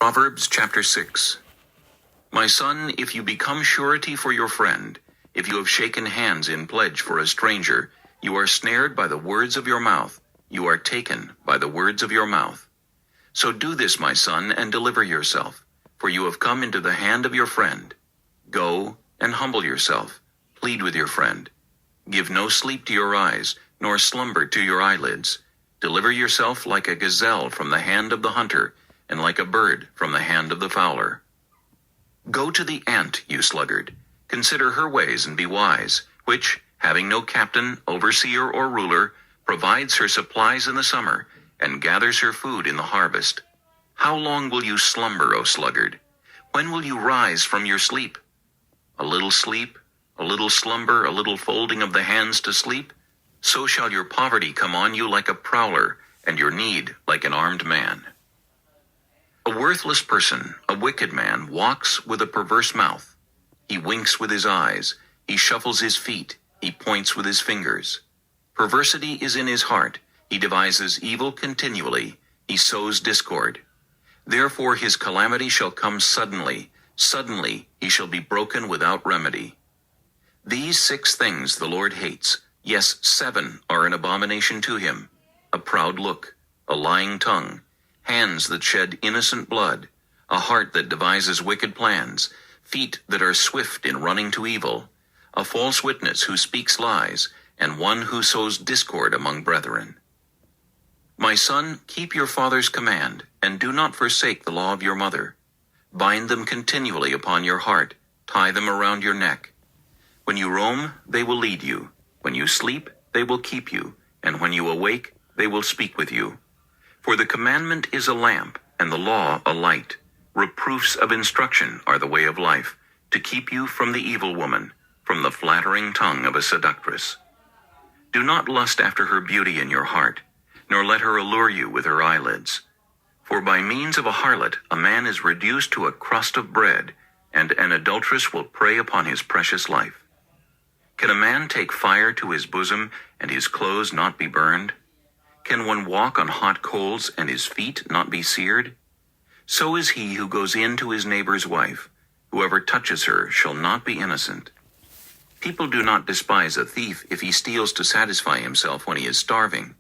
Proverbs chapter 6. My son, if you become surety for your friend, if you have shaken hands in pledge for a stranger, you are snared by the words of your mouth, you are taken by the words of your mouth. So do this, my son, and deliver yourself, for you have come into the hand of your friend. Go and humble yourself, plead with your friend. Give no sleep to your eyes, nor slumber to your eyelids. Deliver yourself like a gazelle from the hand of the hunter, and like a bird from the hand of the fowler. Go to the ant, you sluggard. Consider her ways and be wise, which, having no captain, overseer, or ruler, provides her supplies in the summer, and gathers her food in the harvest. How long will you slumber, O sluggard? When will you rise from your sleep? A little sleep, a little slumber, a little folding of the hands to sleep? So shall your poverty come on you like a prowler, and your need like an armed man. A worthless person, a wicked man, walks with a perverse mouth. He winks with his eyes, he shuffles his feet, he points with his fingers. Perversity is in his heart, he devises evil continually, he sows discord. Therefore his calamity shall come suddenly, suddenly he shall be broken without remedy. These 6 things the Lord hates, yes, 7 are an abomination to him: a proud look, a lying tongue, hands that shed innocent blood, a heart that devises wicked plans, feet that are swift in running to evil, a false witness who speaks lies, and one who sows discord among brethren. My son, keep your father's command, and do not forsake the law of your mother. Bind them continually upon your heart, tie them around your neck. When you roam, they will lead you. When you sleep, they will keep you, and when you awake, they will speak with you. For the commandment is a lamp, and the law a light. Reproofs of instruction are the way of life, to keep you from the evil woman, from the flattering tongue of a seductress. Do not lust after her beauty in your heart, nor let her allure you with her eyelids. For by means of a harlot a man is reduced to a crust of bread, and an adulteress will prey upon his precious life. Can a man take fire to his bosom, and his clothes not be burned? Can one walk on hot coals, and his feet not be seared? So is he who goes in to his neighbor's wife. Whoever touches her shall not be innocent. People do not despise a thief if he steals to satisfy himself when he is starving.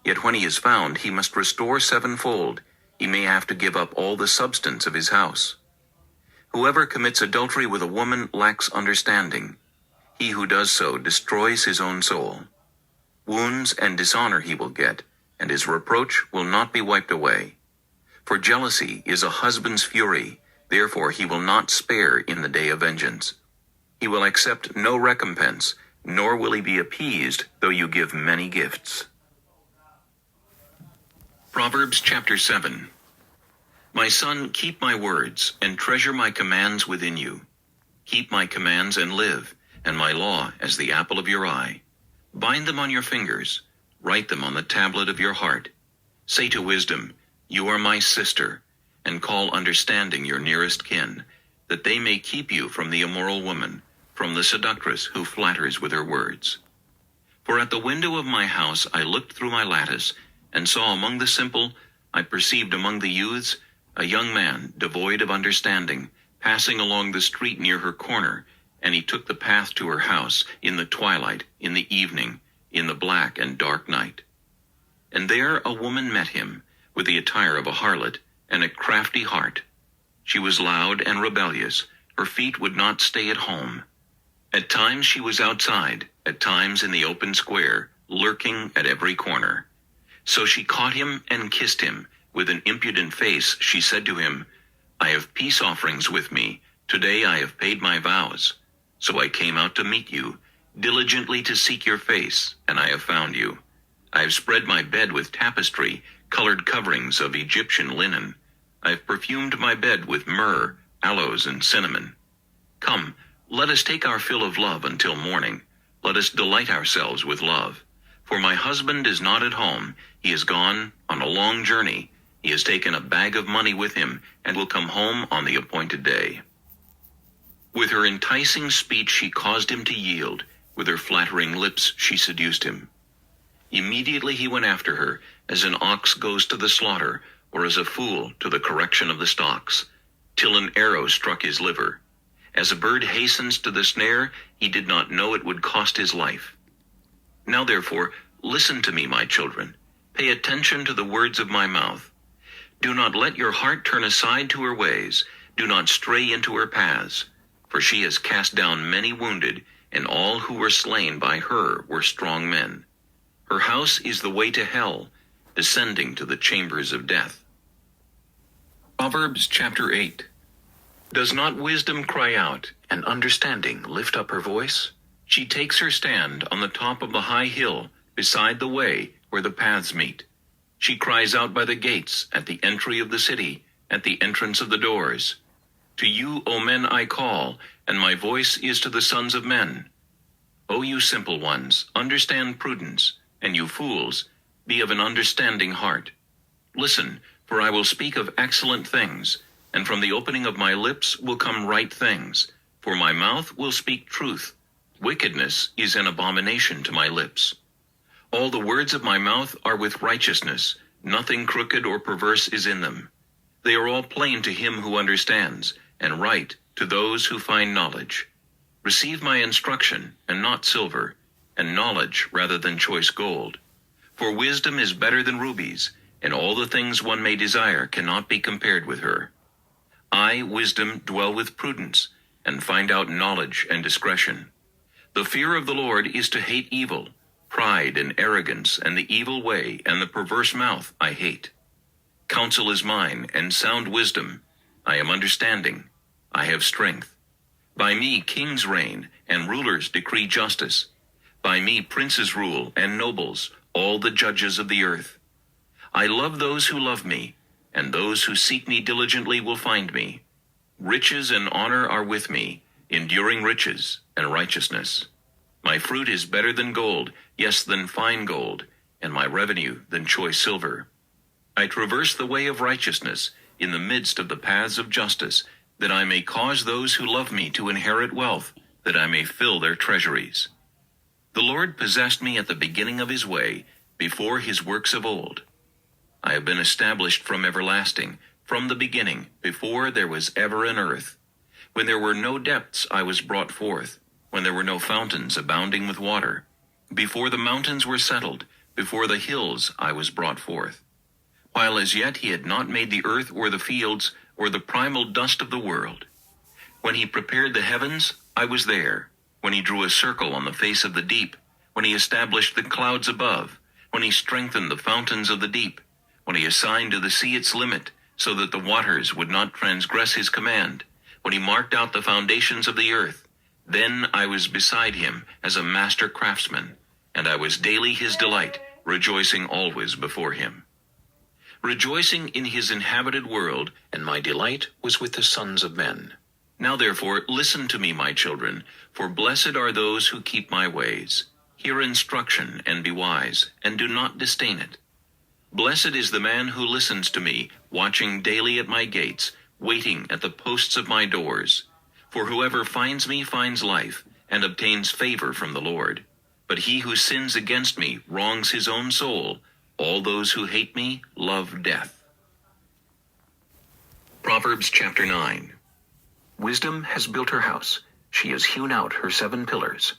Yet when he is found, he must restore 7-fold. He may have to give up all the substance of his house. Whoever commits adultery with a woman lacks understanding. He who does so destroys his own soul. Wounds and dishonor he will get, and his reproach will not be wiped away. For jealousy is a husband's fury, therefore he will not spare in the day of vengeance. He will accept no recompense, nor will he be appeased, though you give many gifts. Proverbs chapter 7. My son, keep my words, and treasure my commands within you. Keep my commands and live, and my law as the apple of your eye. Bind them on your fingers, write them on the tablet of your heart. Say to wisdom, you are my sister, and call understanding your nearest kin, that they may keep you from the immoral woman, from the seductress who flatters with her words. For at the window of my house I looked through my lattice, and saw among the simple, I perceived among the youths, a young man devoid of understanding, passing along the street near her corner, and he took the path to her house in the twilight, in the evening, in the black and dark night. And there a woman met him, with the attire of a harlot, and a crafty heart. She was loud and rebellious, her feet would not stay at home. At times she was outside, at times in the open square, lurking at every corner. So she caught him and kissed him. With an impudent face she said to him, I have peace offerings with me, today I have paid my vows. So I came out to meet you, diligently to seek your face, and I have found you. I have spread my bed with tapestry, colored coverings of Egyptian linen. I have perfumed my bed with myrrh, aloes, and cinnamon. Come, let us take our fill of love until morning. Let us delight ourselves with love. For my husband is not at home. He is gone on a long journey. He has taken a bag of money with him, and will come home on the appointed day. With her enticing speech she caused him to yield. With her flattering lips she seduced him. Immediately he went after her, as an ox goes to the slaughter, or as a fool to the correction of the stocks, till an arrow struck his liver. As a bird hastens to the snare, he did not know it would cost his life. Now therefore, listen to me, my children. Pay attention to the words of my mouth. Do not let your heart turn aside to her ways. Do not stray into her paths. For she has cast down many wounded, and all who were slain by her were strong men. Her house is the way to hell, descending to the chambers of death. Proverbs chapter 8. Does not wisdom cry out, and understanding lift up her voice? She takes her stand on the top of the high hill, beside the way where the paths meet. She cries out by the gates, at the entry of the city, at the entrance of the doors. To you, O men, I call, and my voice is to the sons of men. O you simple ones, understand prudence, and you fools, be of an understanding heart. Listen, for I will speak of excellent things, and from the opening of my lips will come right things, for my mouth will speak truth. Wickedness is an abomination to my lips. All the words of my mouth are with righteousness, nothing crooked or perverse is in them. They are all plain to him who understands, and right to those who find knowledge. Receive my instruction, and not silver, and knowledge rather than choice gold. For wisdom is better than rubies, and all the things one may desire cannot be compared with her. I, wisdom, dwell with prudence, and find out knowledge and discretion. The fear of the Lord is to hate evil, pride and arrogance, and the evil way, and the perverse mouth I hate. Counsel is mine, and sound wisdom. I am understanding. I have strength. By me kings reign, and rulers decree justice. By me princes rule, and nobles, all the judges of the earth. I love those who love me, and those who seek me diligently will find me. Riches and honor are with me, enduring riches and righteousness. My fruit is better than gold, yes, than fine gold, and my revenue than choice silver. I traverse the way of righteousness in the midst of the paths of justice, that I may cause those who love me to inherit wealth, that I may fill their treasuries. The Lord possessed me at the beginning of his way, before his works of old. I have been established from everlasting, from the beginning, before there was ever an earth. When there were no depths I was brought forth, when there were no fountains abounding with water. Before the mountains were settled, before the hills I was brought forth. While as yet he had not made the earth or the fields, or the primal dust of the world. When he prepared the heavens, I was there. When he drew a circle on the face of the deep, when he established the clouds above, when he strengthened the fountains of the deep, when he assigned to the sea its limit, so that the waters would not transgress his command, when he marked out the foundations of the earth, then I was beside him as a master craftsman, and I was daily his delight, rejoicing always before him. Rejoicing in his inhabited world, and my delight was with the sons of men. Now therefore listen to me, my children, for blessed are those who keep my ways. Hear instruction and be wise, and do not disdain it. Blessed is the man who listens to me, watching daily at my gates, waiting at the posts of my doors. For whoever finds me finds life, and obtains favor from the Lord. But he who sins against me wrongs his own soul. All those who hate me love death. Proverbs chapter 9. Wisdom has built her house. She has hewn out her 7 pillars.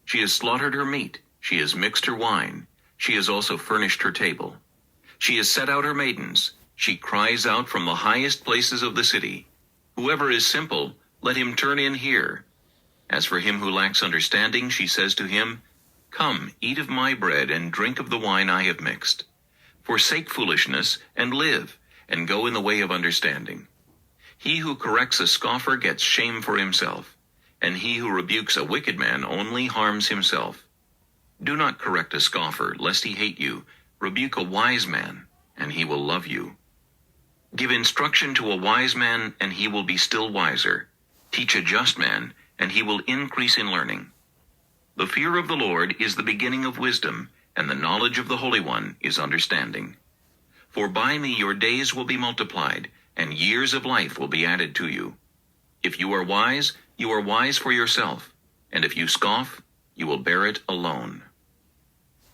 She has slaughtered her meat. She has mixed her wine. She has also furnished her table. She has set out her maidens. She cries out from the highest places of the city. Whoever is simple, let him turn in here. As for him who lacks understanding, she says to him, Come, eat of my bread and drink of the wine I have mixed. Forsake foolishness and live, and go in the way of understanding. He who corrects a scoffer gets shame for himself, and he who rebukes a wicked man only harms himself. Do not correct a scoffer, lest he hate you. Rebuke a wise man, and he will love you. Give instruction to a wise man, and he will be still wiser. Teach a just man, and he will increase in learning. The fear of the Lord is the beginning of wisdom, and the knowledge of the Holy One is understanding. For by me your days will be multiplied, and years of life will be added to you. If you are wise for yourself, and if you scoff, you will bear it alone.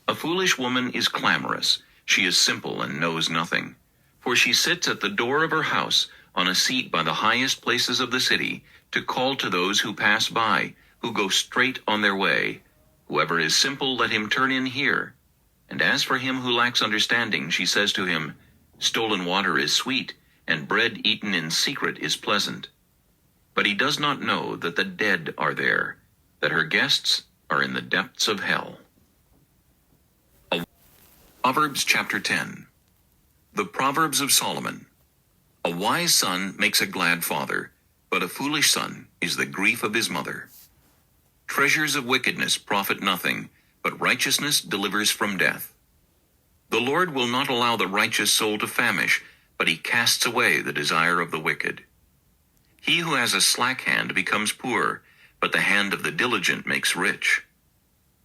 A foolish woman is clamorous. She is simple and knows nothing. For she sits at the door of her house, on a seat by the highest places of the city, to call to those who pass by, who go straight on their way. Whoever is simple, let him turn in here. And as for him who lacks understanding, she says to him, Stolen water is sweet, and bread eaten in secret is pleasant. But he does not know that the dead are there, that her guests are in the depths of hell. Proverbs chapter 10. The Proverbs of Solomon. A wise son makes a glad father, but a foolish son is the grief of his mother. Treasures of wickedness profit nothing, but righteousness delivers from death. The Lord will not allow the righteous soul to famish, but he casts away the desire of the wicked. He who has a slack hand becomes poor, but the hand of the diligent makes rich.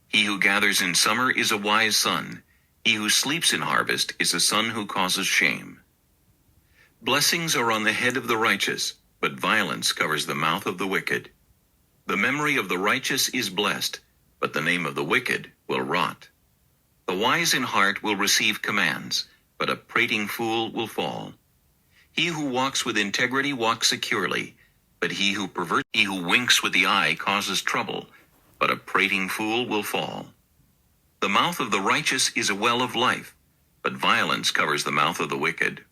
He who gathers in summer is a wise son. He who sleeps in harvest is a son who causes shame. Blessings are on the head of the righteous, but violence covers the mouth of the wicked. The memory of the righteous is blessed, but the name of the wicked will rot. The wise in heart will receive commands, but a prating fool will fall. He who walks with integrity walks securely, but he who winks with the eye causes trouble, but a prating fool will fall. The mouth of the righteous is a well of life, but violence covers the mouth of the wicked.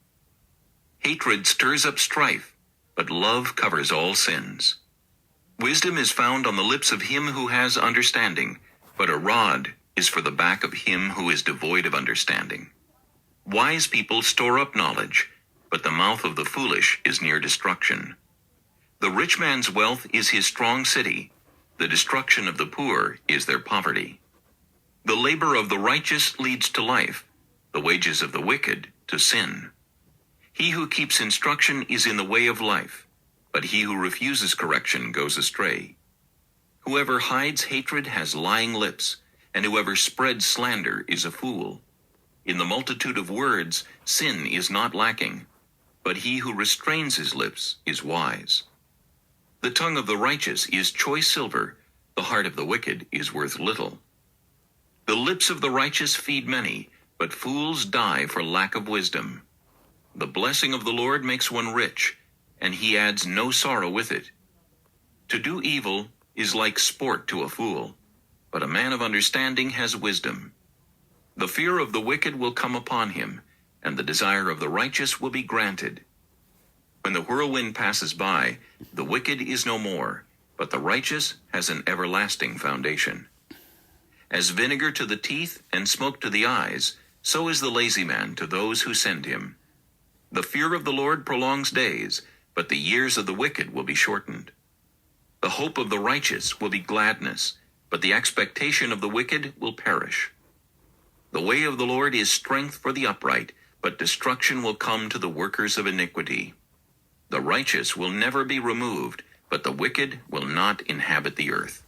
Hatred stirs up strife, but love covers all sins. Wisdom is found on the lips of him who has understanding, but a rod is for the back of him who is devoid of understanding. Wise people store up knowledge, but the mouth of the foolish is near destruction. The rich man's wealth is his strong city. The destruction of the poor is their poverty. The labor of the righteous leads to life, the wages of the wicked to sin. He who keeps instruction is in the way of life, but he who refuses correction goes astray. Whoever hides hatred has lying lips, and whoever spreads slander is a fool. In the multitude of words, sin is not lacking, but he who restrains his lips is wise. The tongue of the righteous is choice silver, the heart of the wicked is worth little. The lips of the righteous feed many, but fools die for lack of wisdom. The blessing of the Lord makes one rich, and he adds no sorrow with it. To do evil is like sport to a fool, but a man of understanding has wisdom. The fear of the wicked will come upon him, and the desire of the righteous will be granted. When the whirlwind passes by, the wicked is no more, but the righteous has an everlasting foundation. As vinegar to the teeth and smoke to the eyes, so is the lazy man to those who send him. The fear of the Lord prolongs days, but the years of the wicked will be shortened. The hope of the righteous will be gladness, but the expectation of the wicked will perish. The way of the Lord is strength for the upright, but destruction will come to the workers of iniquity. The righteous will never be removed, but the wicked will not inhabit the earth.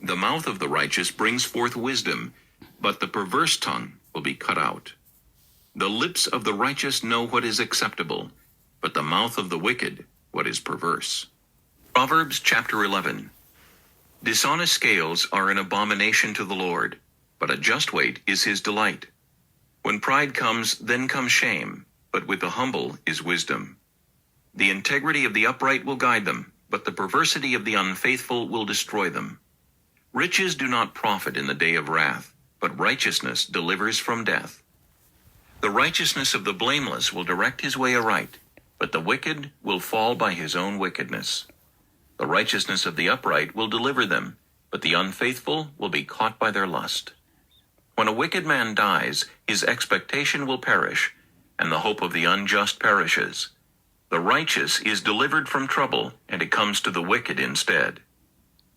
The mouth of the righteous brings forth wisdom, but the perverse tongue will be cut out. The lips of the righteous know what is acceptable, but the mouth of the wicked what is perverse. Proverbs chapter 11. Dishonest scales are an abomination to the Lord, but a just weight is his delight. When pride comes, then comes shame, but with the humble is wisdom. The integrity of the upright will guide them, but the perversity of the unfaithful will destroy them. Riches do not profit in the day of wrath, but righteousness delivers from death. The righteousness of the blameless will direct his way aright, but the wicked will fall by his own wickedness. The righteousness of the upright will deliver them, but the unfaithful will be caught by their lust. When a wicked man dies, his expectation will perish, and the hope of the unjust perishes. The righteous is delivered from trouble, and it comes to the wicked instead.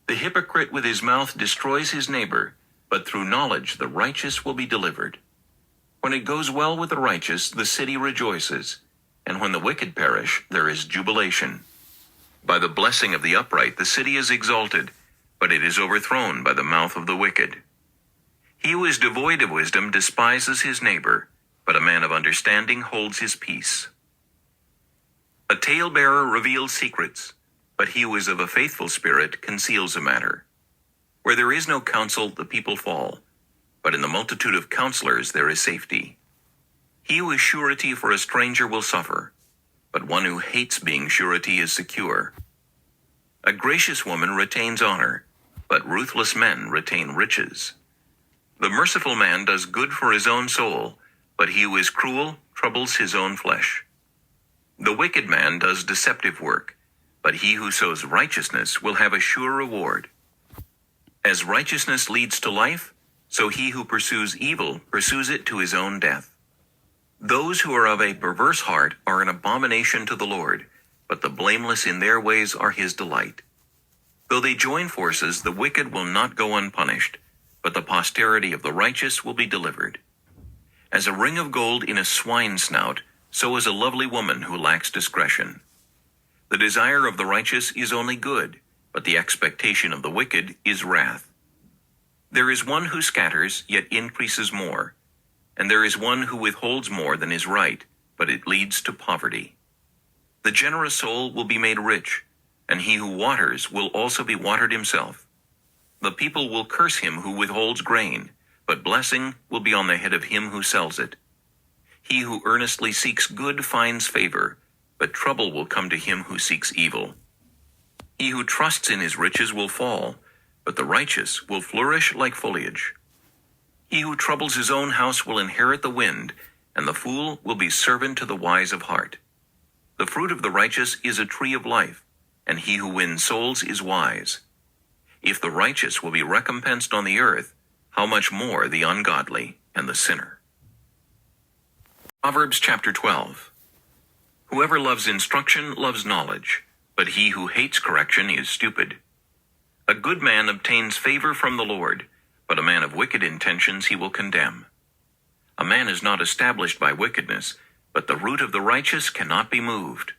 The hypocrite with his mouth destroys his neighbor, but through knowledge the righteous will be delivered. When it goes well with the righteous, the city rejoices, and when the wicked perish, there is jubilation. By the blessing of the upright the city is exalted, but it is overthrown by the mouth of the wicked. He who is devoid of wisdom despises his neighbor, but a man of understanding holds his peace. A talebearer reveals secrets, but he who is of a faithful spirit conceals a matter. Where there is no counsel, the people fall, but in the multitude of counselors there is safety. He who is surety for a stranger will suffer, but one who hates being surety is secure. A gracious woman retains honor, but ruthless men retain riches. The merciful man does good for his own soul, but he who is cruel troubles his own flesh. The wicked man does deceptive work, but he who sows righteousness will have a sure reward. As righteousness leads to life, so he who pursues evil pursues it to his own death. Those who are of a perverse heart are an abomination to the Lord, but the blameless in their ways are his delight. Though they join forces, the wicked will not go unpunished, but the posterity of the righteous will be delivered. As a ring of gold in a swine's snout, so is a lovely woman who lacks discretion. The desire of the righteous is only good, but the expectation of the wicked is wrath. There is one who scatters, yet increases more, and there is one who withholds more than is right, but it leads to poverty. The generous soul will be made rich, and he who waters will also be watered himself. The people will curse him who withholds grain, but blessing will be on the head of him who sells it. He who earnestly seeks good finds favor, but trouble will come to him who seeks evil. He who trusts in his riches will fall, but the righteous will flourish like foliage. He who troubles his own house will inherit the wind, and the fool will be servant to the wise of heart. The fruit of the righteous is a tree of life, and he who wins souls is wise. If the righteous will be recompensed on the earth, how much more the ungodly and the sinner? Proverbs chapter 12. Whoever loves instruction loves knowledge, but he who hates correction is stupid. A good man obtains favor from the Lord, but a man of wicked intentions he will condemn. A man is not established by wickedness, but the root of the righteous cannot be moved.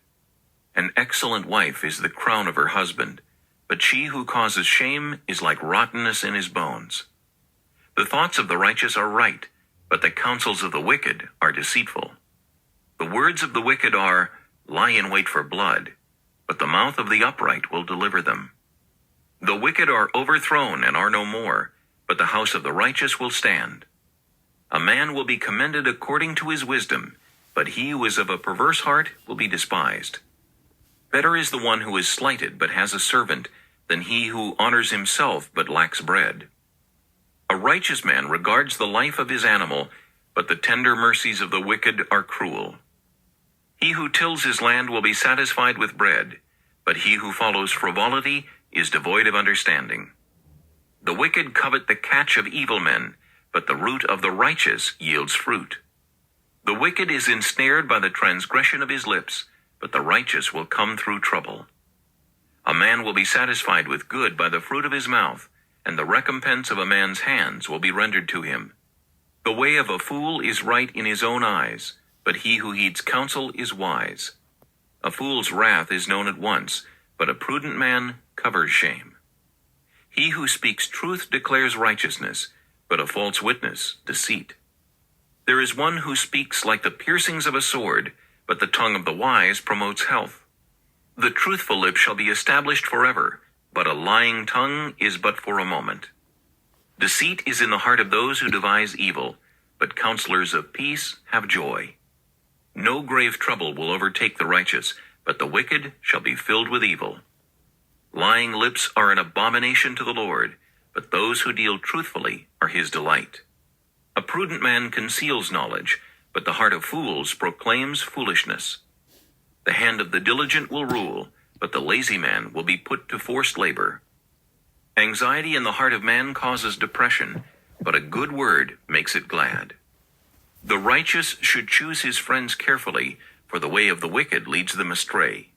An excellent wife is the crown of her husband, but she who causes shame is like rottenness in his bones. The thoughts of the righteous are right, but the counsels of the wicked are deceitful. The words of the wicked are, "Lie in wait for blood," but the mouth of the upright will deliver them. The wicked are overthrown and are no more, but the house of the righteous will stand. A man will be commended according to his wisdom, but he who is of a perverse heart will be despised. Better is the one who is slighted but has a servant than he who honors himself but lacks bread. A righteous man regards the life of his animal, but the tender mercies of the wicked are cruel. He who tills his land will be satisfied with bread, but he who follows frivolity is devoid of understanding. The wicked covet the catch of evil men, but the root of the righteous yields fruit. The wicked is ensnared by the transgression of his lips, but the righteous will come through trouble. A man will be satisfied with good by the fruit of his mouth, and the recompense of a man's hands will be rendered to him. The way of a fool is right in his own eyes, but he who heeds counsel is wise. A fool's wrath is known at once, but a prudent man covers shame. He who speaks truth declares righteousness, but a false witness deceit. There is one who speaks like the piercings of a sword, but the tongue of the wise promotes health. The truthful lip shall be established forever, but a lying tongue is but for a moment. Deceit is in the heart of those who devise evil, but counselors of peace have joy. No grave trouble will overtake the righteous, but the wicked shall be filled with evil. Lying lips are an abomination to the Lord, but those who deal truthfully are his delight. A prudent man conceals knowledge, but the heart of fools proclaims foolishness. The hand of the diligent will rule, but the lazy man will be put to forced labor. Anxiety in the heart of man causes depression, but a good word makes it glad. The righteous should choose his friends carefully, for the way of the wicked leads them astray.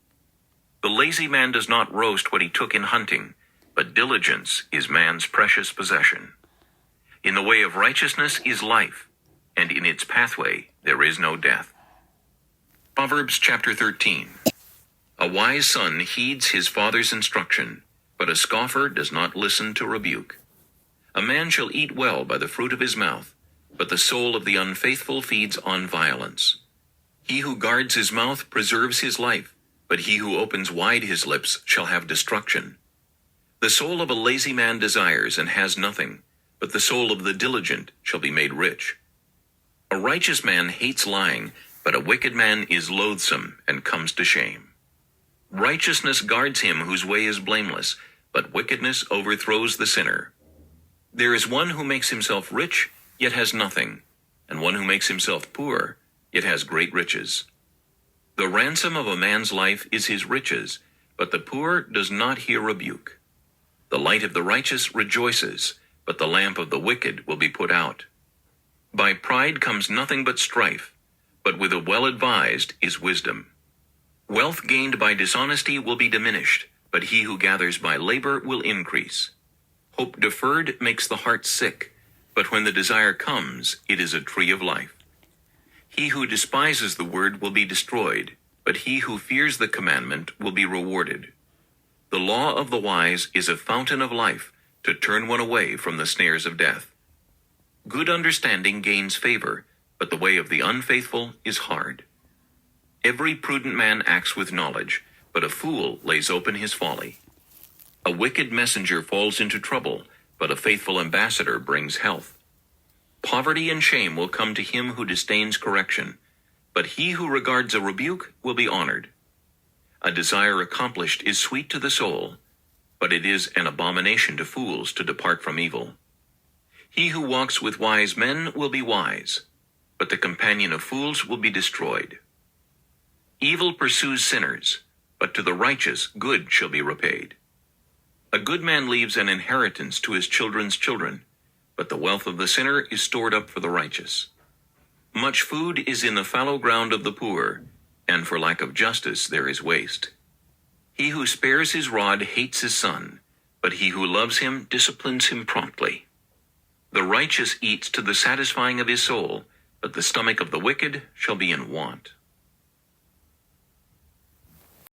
The lazy man does not roast what he took in hunting, but diligence is man's precious possession. In the way of righteousness is life, and in its pathway there is no death. Proverbs chapter 13. A wise son heeds his father's instruction, but a scoffer does not listen to rebuke. A man shall eat well by the fruit of his mouth, but the soul of the unfaithful feeds on violence. He who guards his mouth preserves his life, but he who opens wide his lips shall have destruction. The soul of a lazy man desires and has nothing, but the soul of the diligent shall be made rich. A righteous man hates lying, but a wicked man is loathsome and comes to shame. Righteousness guards him whose way is blameless, but wickedness overthrows the sinner. There is one who makes himself rich, yet has nothing, and one who makes himself poor, yet has great riches. The ransom of a man's life is his riches, but the poor does not hear rebuke. The light of the righteous rejoices, but the lamp of the wicked will be put out. By pride comes nothing but strife, but with a well-advised is wisdom. Wealth gained by dishonesty will be diminished, but he who gathers by labor will increase. Hope deferred makes the heart sick, but when the desire comes, it is a tree of life. He who despises the word will be destroyed, but he who fears the commandment will be rewarded. The law of the wise is a fountain of life, to turn one away from the snares of death. Good understanding gains favor, but the way of the unfaithful is hard. Every prudent man acts with knowledge, but a fool lays open his folly. A wicked messenger falls into trouble, but a faithful ambassador brings health. Poverty and shame will come to him who disdains correction, but he who regards a rebuke will be honored. A desire accomplished is sweet to the soul, but it is an abomination to fools to depart from evil. He who walks with wise men will be wise, but the companion of fools will be destroyed. Evil pursues sinners, but to the righteous good shall be repaid. A good man leaves an inheritance to his children's children, but the wealth of the sinner is stored up for the righteous. Much food is in the fallow ground of the poor, and for lack of justice there is waste. He who spares his rod hates his son, but he who loves him disciplines him promptly. The righteous eats to the satisfying of his soul, but the stomach of the wicked shall be in want.